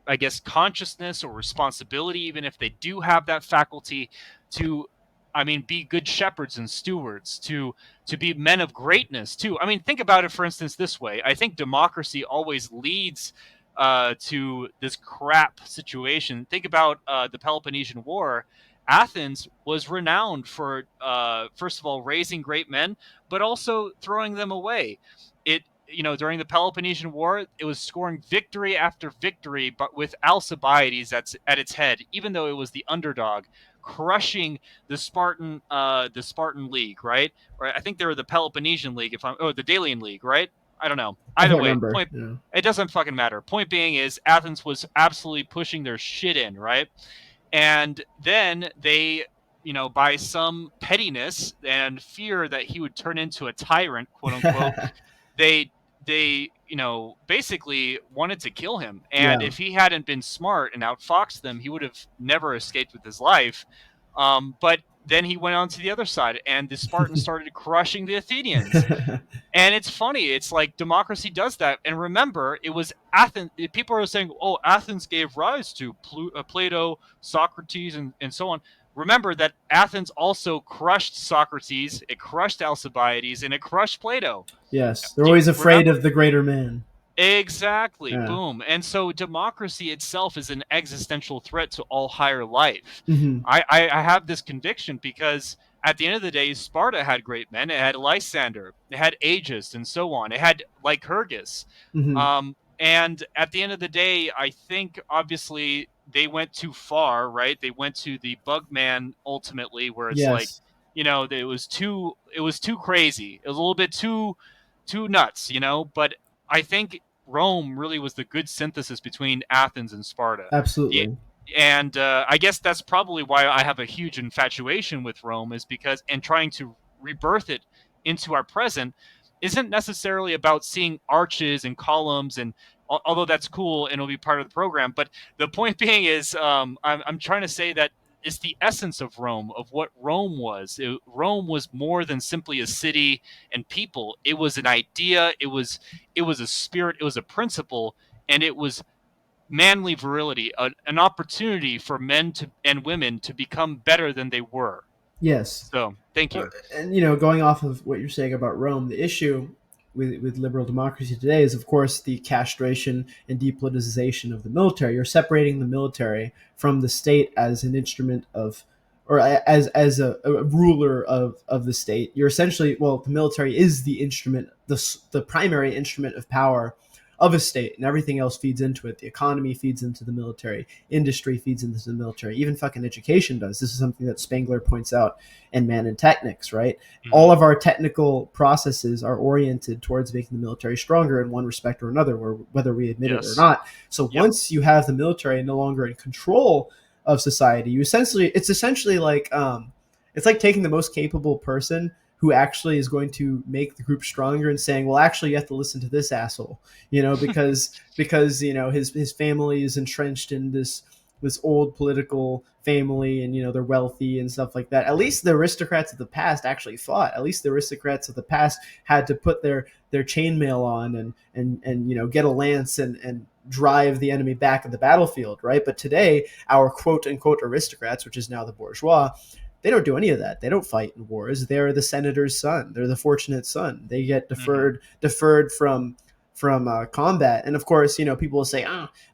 I guess, consciousness or responsibility, even if they do have that faculty, to, I mean, be good shepherds and stewards, to be men of greatness too. I mean, think about it, for instance, this way. I think democracy always leads to this crap situation. Think about the Peloponnesian War. Athens was renowned for, first of all, raising great men, but also throwing them away. During the Peloponnesian War, it was scoring victory after victory, but with Alcibiades at its head, even though it was the underdog, crushing the Spartan League, right? Or I think they were the Peloponnesian League, the Delian League, right? I don't know. I Either can't way, remember. point. Yeah. It doesn't fucking matter. Point being is Athens was absolutely pushing their shit in, right? And then they, by some pettiness and fear that he would turn into a tyrant, quote unquote, they basically wanted to kill him. And Yeah. if he hadn't been smart and outfoxed them, he would have never escaped with his life. But then he went on to the other side, and the Spartans started crushing the Athenians. And it's funny. It's like democracy does that. And remember, it was Athens. People are saying, oh, Athens gave rise to Plato, Socrates, and so on. Remember that Athens also crushed Socrates, it crushed Alcibiades, and it crushed Plato. Yes. They're Do you always afraid remember? of the greater man. Exactly. Yeah. Boom. And so democracy itself is an existential threat to all higher life. Hmm. I have this conviction because at the end of the day, Sparta had great men. It had Lysander, it had Agis, and so on. It had Lycurgus. Hmm. And at the end of the day, I think obviously they went too far, right? They went to the Bugman ultimately, where it's like, Yes. it was too crazy. It was a little bit too nuts. But I think Rome really was the good synthesis between Athens and Sparta. The, Absolutely. and I guess that's probably why I have a huge infatuation with Rome, is because, and trying to rebirth it into our present, isn't necessarily about seeing arches and columns, and although that's cool and it'll be part of the program. But the point being is, I'm trying to say that it's the essence of Rome, of what Rome was. Rome was more than simply a city and people. It was an idea. It was a spirit. It was a principle, and it was manly virility, an opportunity for men to and women to become better than they were. Yes. So, thank Uh, you. and going off of what you're saying about Rome, the issue with liberal democracy today is, of course, the castration and depoliticization of the military. You're separating the military from the state as an instrument of, or as a ruler of the state. You're essentially, well, the military is the instrument, the primary instrument of power of a state, and everything else feeds into it. The economy feeds into the military, industry feeds into the military, even fucking education does. This is something that Spangler points out in Man and Technics, right? Hmm. All of our technical processes are oriented towards making the military stronger in one respect or another, whether we admit it or Yes. not. So Yep. once you have the military no longer in control of society, it's essentially like it's like taking the most capable person who actually is going to make the group stronger and saying, well, actually, you have to listen to this asshole, because his family is entrenched in this old political family, and they're wealthy and stuff like that. At least the aristocrats of the past actually fought. At least the aristocrats of the past had to put their chainmail on and get a lance and drive the enemy back in the battlefield, right? But today, our quote unquote aristocrats, which is now the bourgeois, they don't do any of that. They don't fight in wars. They're the senator's son. They're the fortunate son. They get Hmm. deferred from combat. And of course, people will say,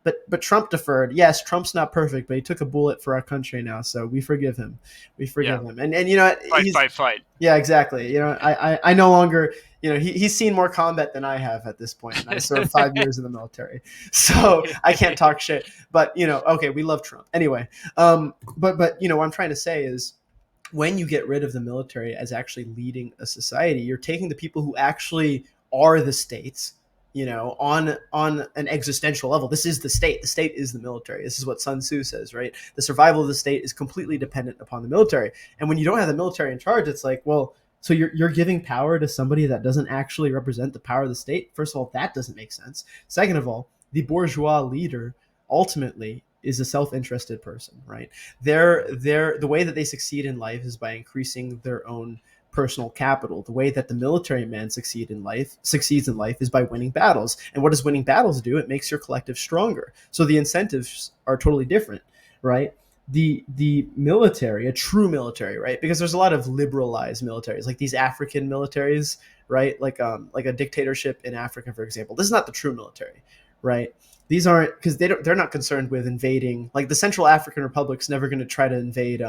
but Trump deferred. Yes, Trump's not perfect, but he took a bullet for our country now, so we forgive him. We Yeah. forgive him. And Fight, he's fight, fight. yeah, exactly. I no longer, he's seen more combat than I have at this point, and I served 5 years in the military, so I can't talk shit. But okay, we love Trump anyway. But what I'm trying to say is, when you get rid of the military as actually leading a society, you're taking the people who actually are the states, on an existential level. This is the state. The state is the military. This is what Sun Tzu says, right? The survival of the state is completely dependent upon the military. And when you don't have the military in charge, it's like, well, so you're giving power to somebody that doesn't actually represent the power of the state. First of all, that doesn't make sense. Second of all, the bourgeois leader ultimately is a self-interested person, right? The way that they succeed in life is by increasing their own personal capital. The way that the military man succeeds in life is by winning battles. And what does winning battles do? It makes your collective stronger. So the incentives are totally different, right? The military, a true military, right? Because there's a lot of liberalized militaries, like these African militaries, right? Like a dictatorship in Africa, for example. This is not the true military, right? These aren't, because they're not concerned with invading. Like the Central African Republic's never going to try to invade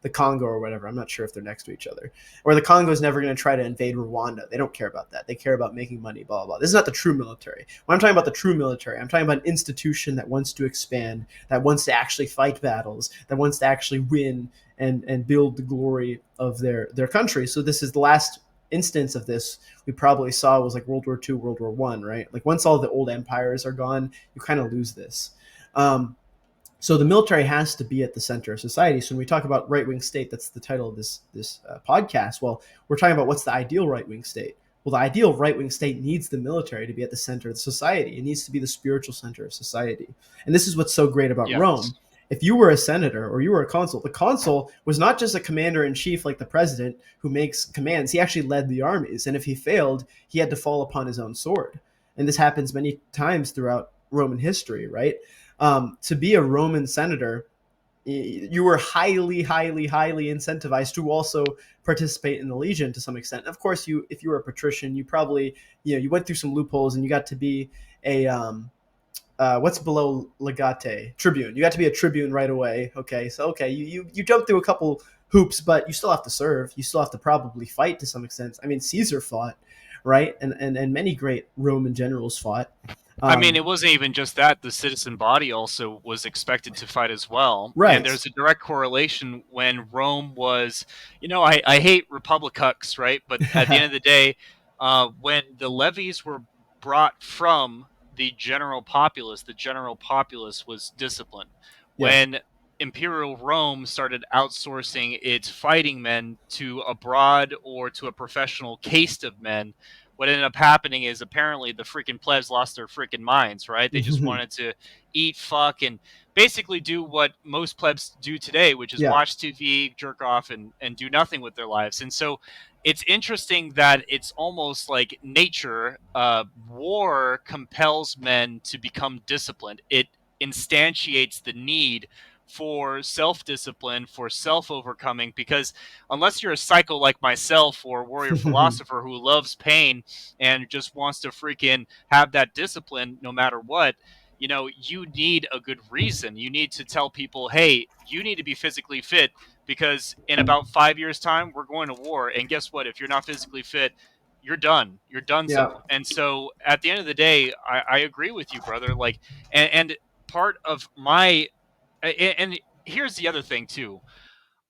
the Congo or whatever. I'm not sure if they're next to each other. Or the Congo's never going to try to invade Rwanda. They don't care about that. They care about making money, blah, blah, blah. This is not the true military. When I'm talking about the true military, I'm talking about an institution that wants to expand, that wants to actually fight battles, that wants to actually win and build the glory of their country. So this is the last instance of this we probably saw was like World War II, World War One, right? Like once all the old empires are gone, you kind of lose this. So the military has to be at the center of society. So when we talk about right wing state, that's the title of this podcast. Well, we're talking about what's the ideal right wing state. Well, the ideal right wing state needs the military to be at the center of the society. It needs to be the spiritual center of society. And this is what's so great about Rome. Yes. If you were a senator or you were a consul, the consul was not just a commander in chief like the president who makes commands. He actually led the armies. And if he failed, he had to fall upon his own sword. And this happens many times throughout Roman history, right? To be a Roman senator, you were highly, highly, highly incentivized to also participate in the legion to some extent. Of course, if you were a patrician, you probably you went through some loopholes and you got to be a what's below legate tribune. You got to be a tribune right away. Okay, so okay, you jump through a couple hoops, but you still have to serve. You still have to probably fight to some extent. I mean, Caesar fought, right, and many great Roman generals fought. I mean, Um, it wasn't even just that. The citizen body also was expected to fight as well. And right. there's a direct correlation when Rome was, I hate Republicucks, right? But at the end of the day, when the levies were brought from the general populace was disciplined. Yeah. When Imperial Rome started outsourcing its fighting men to abroad or to a professional caste of men, what ended up happening is apparently the freaking plebs lost their freaking minds, right? They just wanted to eat, fuck, and basically do what most plebs do today, which is Yeah. watch TV, jerk off, and do nothing with their lives. And so it's interesting that it's almost like nature. War compels men to become disciplined. It instantiates the need for self-discipline, for self-overcoming, because unless you're a psycho like myself or a warrior philosopher who loves pain and just wants to freaking have that discipline no matter what, you need a good reason. You need to tell people, hey, you need to be physically fit because in about 5 years time we're going to war, and guess what, if you're not physically fit, you're done. You're Yeah, donezo. And so at the end of the day, I agree with you, brother. Like, and part of my and here's the other thing too.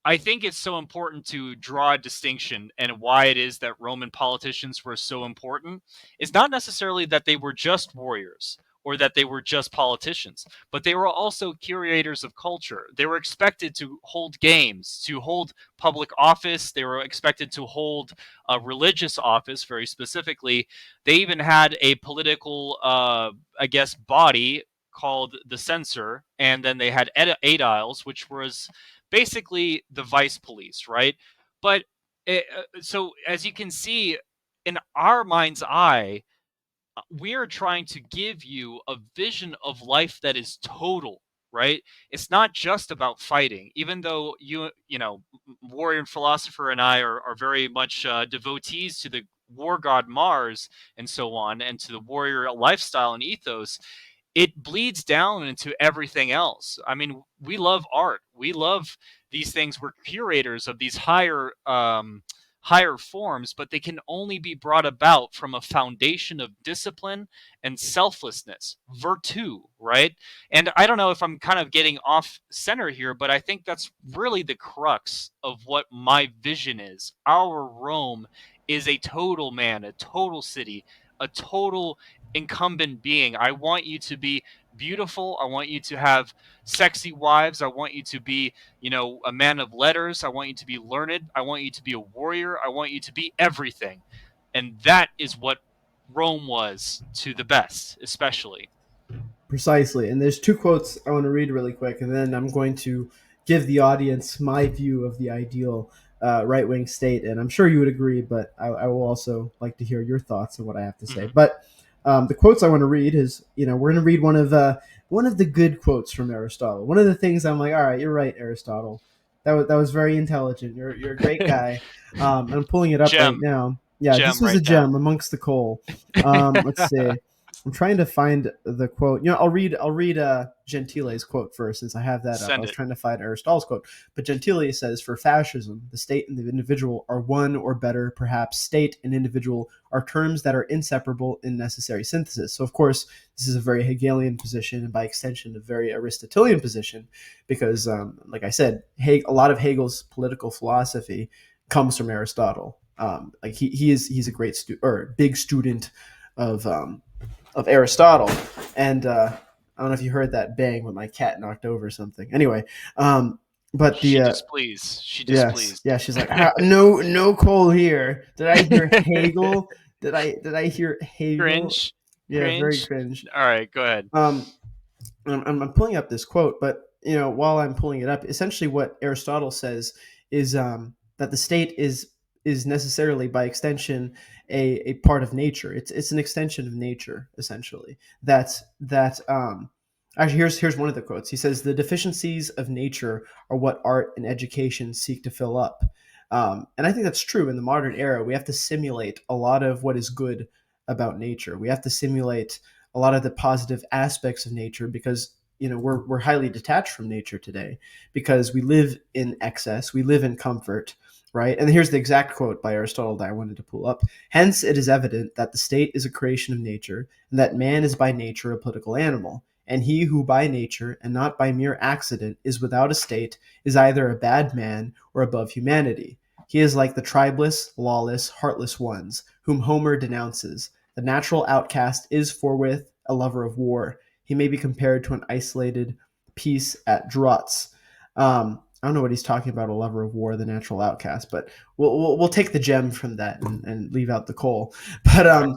I think it's so important to draw a distinction, and why it is that Roman politicians were so important is not necessarily that they were just warriors or that they were just politicians, but they were also curators of culture. They were expected to hold games, to hold public office. They were expected to hold a religious office, very specifically. They even had a political, I guess, body called the censor, and then they had aediles, which was basically the vice police, right? But so as you can see, in our mind's eye, we are trying to give you a vision of life that is total, right? It's not just about fighting, even though warrior and philosopher and I are very much devotees to the war god Mars and so on, and to the warrior lifestyle and ethos. It bleeds down into everything else. I mean, we love art. We love these things. We're curators of these higher forms, but they can only be brought about from a foundation of discipline and selflessness, virtue, right? And I don't know if I'm kind of getting off center here, but I think that's really the crux of what my vision is. Our Rome is a total man, a total city, a total incumbent being. I want you to be beautiful. I want you to have sexy wives. I want you to be, a man of letters. I want you to be learned. I want you to be a warrior. I want you to be everything. And that is what Rome was to the best, especially. precisely. And there's two quotes I want to read really quick, and then I'm going to give the audience my view of the ideal right wing state. And I'm sure you would agree, but I will also like to hear your thoughts on what I have to say. Mm-hmm. But the quotes I want to read is, we're going to read one of the good quotes from Aristotle. One of the things I'm like, all right, you're right, Aristotle. That was very intelligent. You're a great guy. I'm pulling it up right Gem, now. Yeah, this gem was a right now. gem amongst the coal. Let's see. I'm trying to find the quote. I'll read Gentile's quote first, since I have that up. I Send was it. trying to find Aristotle's quote, but Gentile says, "For fascism, the state and the individual are one, or better, perhaps, state and individual are terms that are inseparable in necessary synthesis." So, of course, this is a very Hegelian position, and by extension, a very Aristotelian position, because, like I said, a lot of Hegel's political philosophy comes from Aristotle. Like he's a great or big student of Aristotle. And I don't know if you heard that bang when my cat knocked over something. Anyway, but She the displeased. She yes, displeased. yeah, she's like, no coal here. Did I hear Hegel? Did I hear Hegel? Cringe. Yeah, very Cringe. cringe. All right, go ahead. Um, I'm pulling up this quote, but while I'm pulling it up, essentially what Aristotle says is that the state is necessarily, by extension, a part of nature. It's an extension of nature, essentially. Actually, here's one of the quotes. He says, "The deficiencies of nature are what art and education seek to fill up." And I think that's true. In the modern era, we have to simulate a lot of what is good about nature. We have to simulate a lot of the positive aspects of nature, because we're highly detached from nature today, because we live in excess, we live in comfort, right? And here's the exact quote by Aristotle that I wanted to pull up. "Hence it is evident that the state is a creation of nature, and that man is by nature a political animal, and he who by nature and not by mere accident is without a state is either a bad man or above humanity. He is like the tribeless, lawless, heartless ones whom Homer denounces. The natural outcast is forthwith a lover of war. He may be compared to an isolated piece at draughts." I don't know what he's talking about, a lover of war, the natural outcast, but we'll take the gem from that, and leave out the coal. But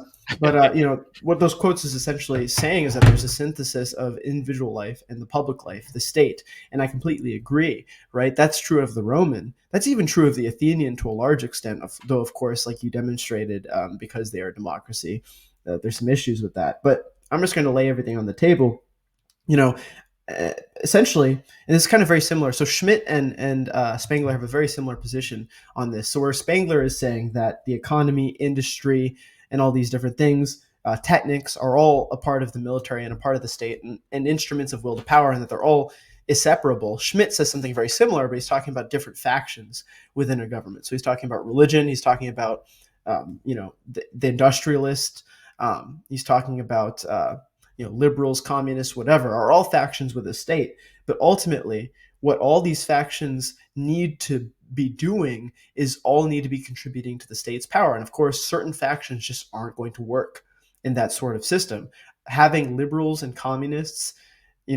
what those quotes is essentially saying is that there's a synthesis of individual life and the public life, the state, and I completely agree. Right, that's true of the Roman. That's even true of the Athenian to a large extent. Though, of course, like you demonstrated, because they are a democracy, there's some issues with that. But I'm just going to lay everything on the table. you know uh, essentially, and it's kind of very similar. So Schmitt and Spengler have a very similar position on this. So where Spengler is saying that the economy, industry, and all these different things, techniques, are all a part of the military and a part of the state, and instruments of will to power, and that they're all inseparable. Schmitt says something very similar, but he's talking about different factions within a government. So he's talking about religion. He's talking about the industrialists. He's talking about liberals, communists, whatever, are all factions with the state. But ultimately, what all these factions need to be doing is all need to be contributing to the state's power. And of course, certain factions just aren't going to work in that sort of system. Having liberals and communists,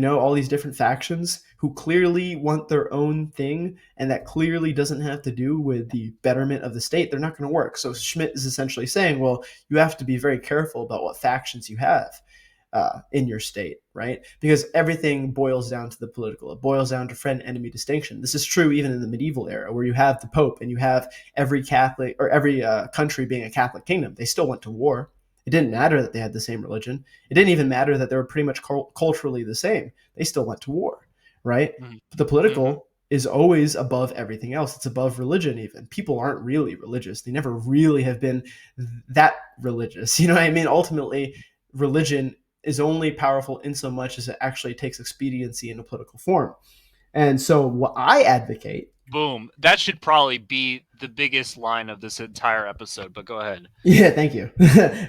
all these different factions who clearly want their own thing and that clearly doesn't have to do with the betterment of the state, they're not going to work. So Schmitt is essentially saying, well, you have to be very careful about what factions you have in your state, right? Because everything boils down to the political. It boils down to friend enemy distinction. This is true even in the medieval era, where you have the Pope and you have every Catholic or every country being a Catholic kingdom. They still went to war. It didn't matter that they had the same religion. It didn't even matter that they were pretty much culturally the same. They still went to war, right? Mm-hmm. But the Mm-hmm. political is always above everything else. It's above religion, even. People aren't really religious. They never really have been that religious. You know what I mean? Ultimately, religion is only powerful in so much as it actually takes expediency in a political form. And so, what I advocate. Boom. That should probably be the biggest line of this entire episode, but go ahead. Yeah, thank you.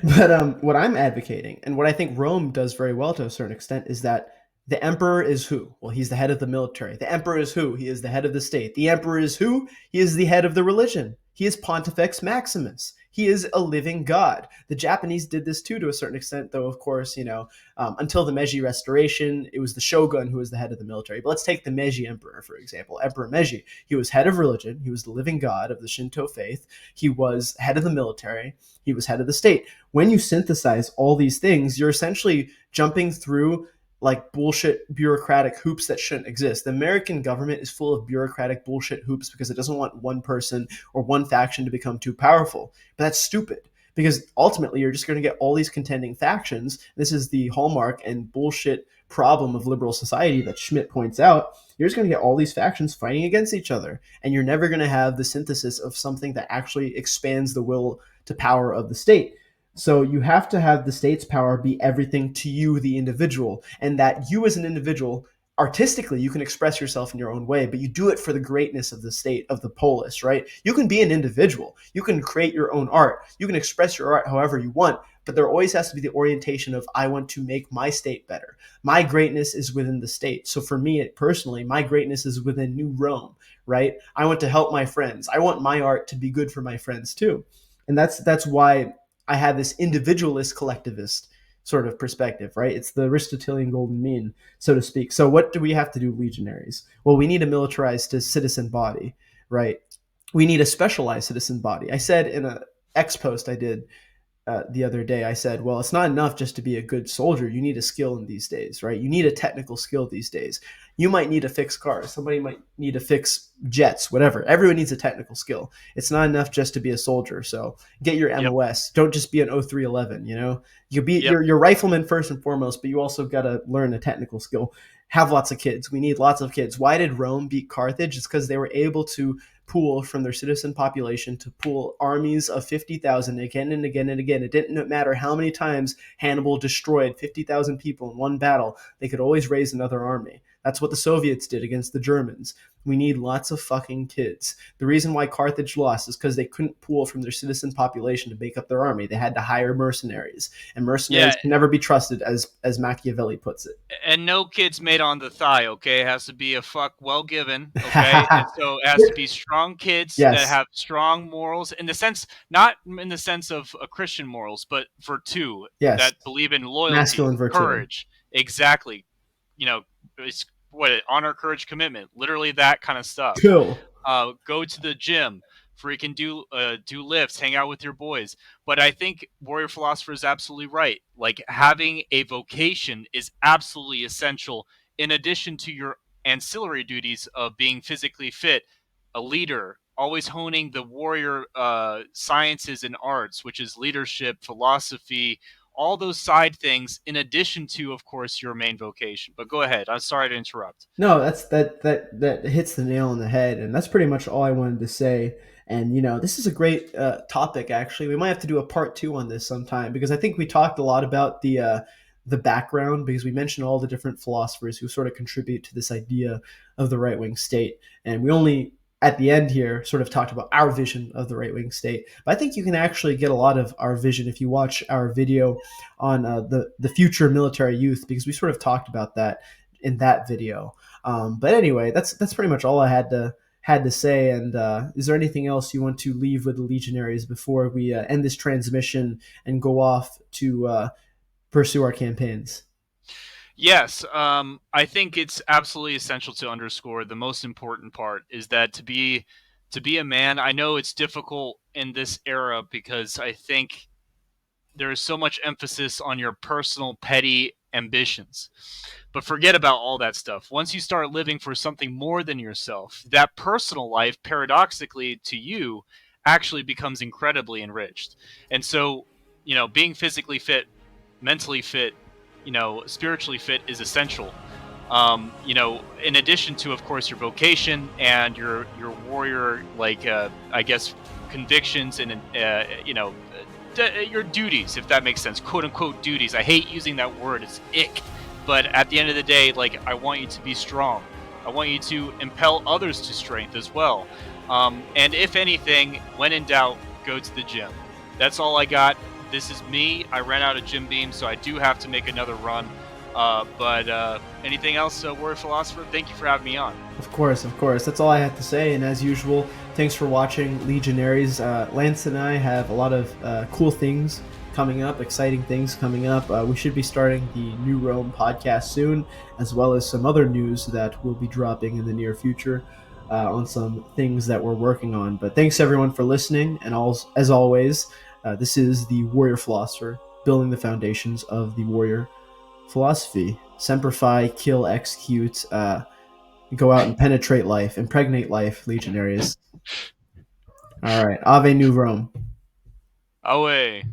But what I'm advocating, and what I think Rome does very well to a certain extent, is that the emperor is who? Well, he's the head of the military. The emperor is who? He is the head of the state. The emperor is who? He is the head of the religion. He is Pontifex Maximus. He is a living god. The Japanese did this too to a certain extent, though, of course, until the Meiji Restoration, it was the shogun who was the head of the military. But let's take the Meiji emperor, for example. Emperor Meiji. He was head of religion. He was the living god of the Shinto faith. He was head of the military. He was head of the state. When you synthesize all these things, you're essentially jumping through like bullshit bureaucratic hoops that shouldn't exist. The American government is full of bureaucratic bullshit hoops because it doesn't want one person or one faction to become too powerful. But that's stupid because ultimately you're just going to get all these contending factions. This is the hallmark and bullshit problem of liberal society that Schmitt points out. You're just going to get all these factions fighting against each other, and you're never going to have the synthesis of something that actually expands the will to power of the state. So you have to have the state's power be everything to you, the individual, and that you as an individual, artistically, you can express yourself in your own way, but you do it for the greatness of the state, of the polis, right? You can be an individual. You can create your own art. You can express your art however you want, but there always has to be the orientation of, I want to make my state better. My greatness is within the state. So for me personally, my greatness is within New Rome, right? I want to help my friends. I want my art to be good for my friends too. And that's why I had this individualist collectivist sort of perspective, right? It's the Aristotelian golden mean, so to speak. So what do we have to do, legionaries? Well, we need a militarized citizen body, right? We need a specialized citizen body. I said in a X post I did the other day, I said, well, it's not enough just to be a good soldier. You need a skill in these days, right? You need a technical skill these days. You might need to fix cars. Somebody might need to fix jets, whatever. Everyone needs a technical skill. It's not enough just to be a soldier. So get your Yep. MOS. Don't just be an 0311, You be Yep. your rifleman first and foremost, but you also got to learn a technical skill. Have lots of kids. We need lots of kids. Why did Rome beat Carthage? It's because they were able to pool from their citizen population to pool armies of 50,000 again and again and again. It didn't matter how many times Hannibal destroyed 50,000 people in one battle, they could always raise another army. That's what the Soviets did against the Germans. We need lots of fucking kids. The reason why Carthage lost is because they couldn't pool from their citizen population to make up their army. They had to hire mercenaries, and Yeah, mercenaries can never be trusted, as Machiavelli puts it. and no kids made on the thigh, okay? It has to be a fuck well given, okay? And so it has to be strong kids that Yes. have strong morals in the sense, not in the sense of a Christian morals, but virtue Yes. that believe in loyalty, Masculine virtue. courage. Exactly. You know, it's what honor, courage, commitment, literally that kind of stuff. Cool. Go to the gym, freaking do lifts, hang out with your boys. But I think Warrior Philosopher is absolutely right. Like having a vocation is absolutely essential in addition to your ancillary duties of being physically fit, a leader, always honing the warrior sciences and arts, which is leadership, philosophy, all those side things in addition to, of course, your main vocation. But go ahead. I'm sorry to interrupt. No, that hits the nail on the head, and that's pretty much all I wanted to say. And this is a great topic. Actually, we might have to do a part two on this sometime because I think we talked a lot about the background because we mentioned all the different philosophers who sort of contribute to this idea of the right wing state, and we only at the end here sort of talked about our vision of the right wing state. But I think you can actually get a lot of our vision if you watch our video on the future military youth because we sort of talked about that in that video. But anyway, that's pretty much all I had to say. And is there anything else you want to leave with the Legionaries before we end this transmission and go off to pursue our campaigns? Yes, I think it's absolutely essential to underscore the most important part is that to be a man. I know it's difficult in this era because I think there is so much emphasis on your personal petty ambitions. But forget about all that stuff. Once you start living for something more than yourself, that personal life, paradoxically to you, actually becomes incredibly enriched. And so, being physically fit, mentally fit, spiritually fit is essential. In addition to, of course, your vocation and your warrior, like I guess, convictions and your duties, if that makes sense, quote unquote duties. I hate using that word; it's ick. But at the end of the day, like I want you to be strong. I want you to impel others to strength as well. And if anything, when in doubt, go to the gym. That's all I got. This is me. I ran out of gym beams, so I do have to make another run. But anything else, Word Philosopher? Thank you for having me on. Of course, of course. That's all I have to say. And as usual, thanks for watching Legionaries. Lance and I have a lot of cool things coming up, exciting things coming up. We should be starting the New Rome podcast soon, as well as some other news that will be dropping in the near future on some things that we're working on. But thanks everyone for listening. And as always, this is the Warrior Philosopher, building the foundations of the Warrior philosophy. Semper Fi, kill, execute, go out and penetrate life, impregnate life, legionaries. All right. Ave New Rome. Away.